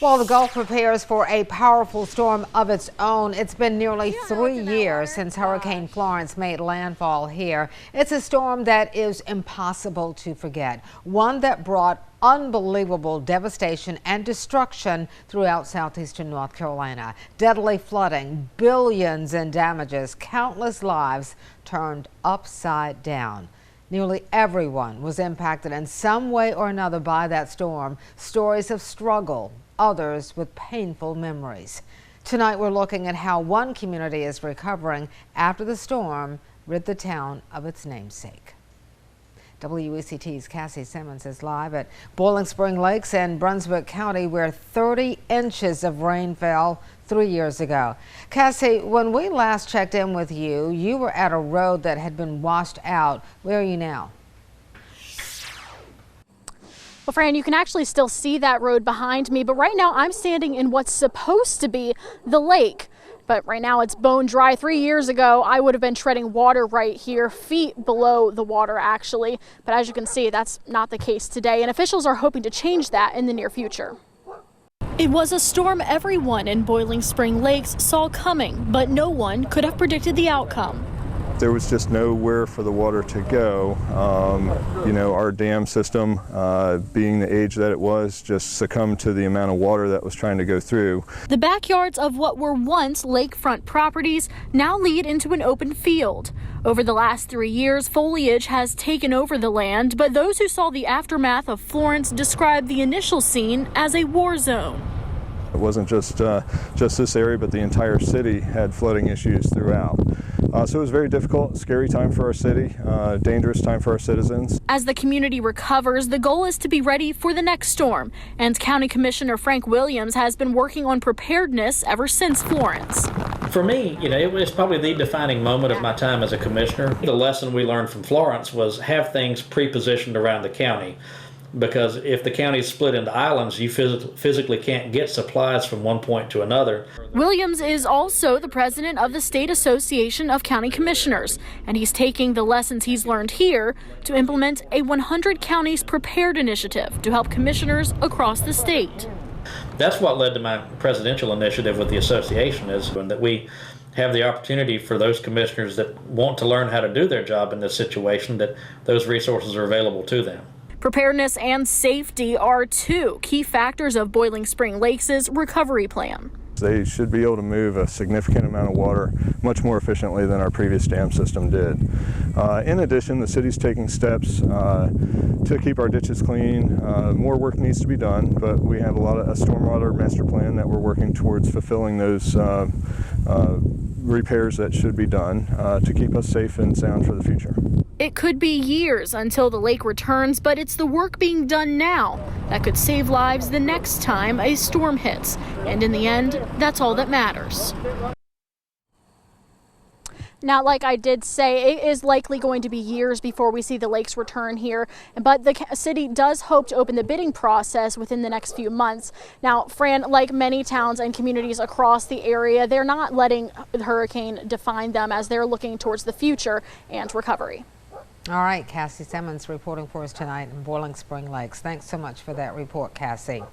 While the Gulf prepares for a powerful storm of its own, it's been nearly 3 years since Hurricane Florence made landfall here. It's a storm that is impossible to forget, one that brought unbelievable devastation and destruction throughout southeastern North Carolina. Deadly flooding, billions in damages, countless lives turned upside down. Nearly everyone was impacted in some way or another by that storm. Stories of struggle, others with painful memories. Tonight we're looking at how one community is recovering after the storm rid the town of its namesake. WECT's Cassie Simmons is live at Boiling Spring Lakes in Brunswick County, where 30 inches of rain fell 3 years ago. Cassie, when we last checked in with you, you were at a road that had been washed out. Where are you now? Well, Fran, you can actually still see that road behind me, but right now I'm standing in what's supposed to be the lake. But right now it's bone dry. 3 years ago, I would have been treading water right here, feet below the water actually. But as you can see, that's not the case today, and officials are hoping to change that in the near future. It was a storm everyone in Boiling Spring Lakes saw coming, but no one could have predicted the outcome. There was just nowhere for the water to go. Our dam system, being the age that it was, just succumbed to the amount of water that was trying to go through. The backyards of what were once lakefront properties now lead into an open field. Over the last 3 years, foliage has taken over the land, but those who saw the aftermath of Florence described the initial scene as a war zone. It wasn't just this area, but the entire city had flooding issues throughout. So it was a very difficult, scary time for our city, dangerous time for our citizens. As the community recovers, the goal is to be ready for the next storm. And County Commissioner Frank Williams has been working on preparedness ever since Florence. For me, it was probably the defining moment of my time as a commissioner. The lesson we learned from Florence was have things pre-positioned around the county. Because if the county is split into islands, you physically can't get supplies from one point to another. Williams is also the president of the State Association of County Commissioners, and he's taking the lessons he's learned here to implement a 100 Counties Prepared initiative to help commissioners across the state. That's what led to my presidential initiative with the association, is that we have the opportunity for those commissioners that want to learn how to do their job in this situation, that those resources are available to them. Preparedness and safety are two key factors of Boiling Spring Lakes' recovery plan. They should be able to move a significant amount of water much more efficiently than our previous dam system did. In addition, the city's taking steps to keep our ditches clean. More work needs to be done, but we have a stormwater master plan that we're working towards fulfilling those repairs that should be done to keep us safe and sound for the future. It could be years until the lake returns, but it's the work being done now that could save lives the next time a storm hits. And in the end, that's all that matters. Now, like I did say, it is likely going to be years before we see the lakes return here, but the city does hope to open the bidding process within the next few months. Now, Fran, like many towns and communities across the area, they're not letting the hurricane define them as they're looking towards the future and recovery. All right, Cassie Simmons reporting for us tonight in Boiling Spring Lakes. Thanks so much for that report, Cassie.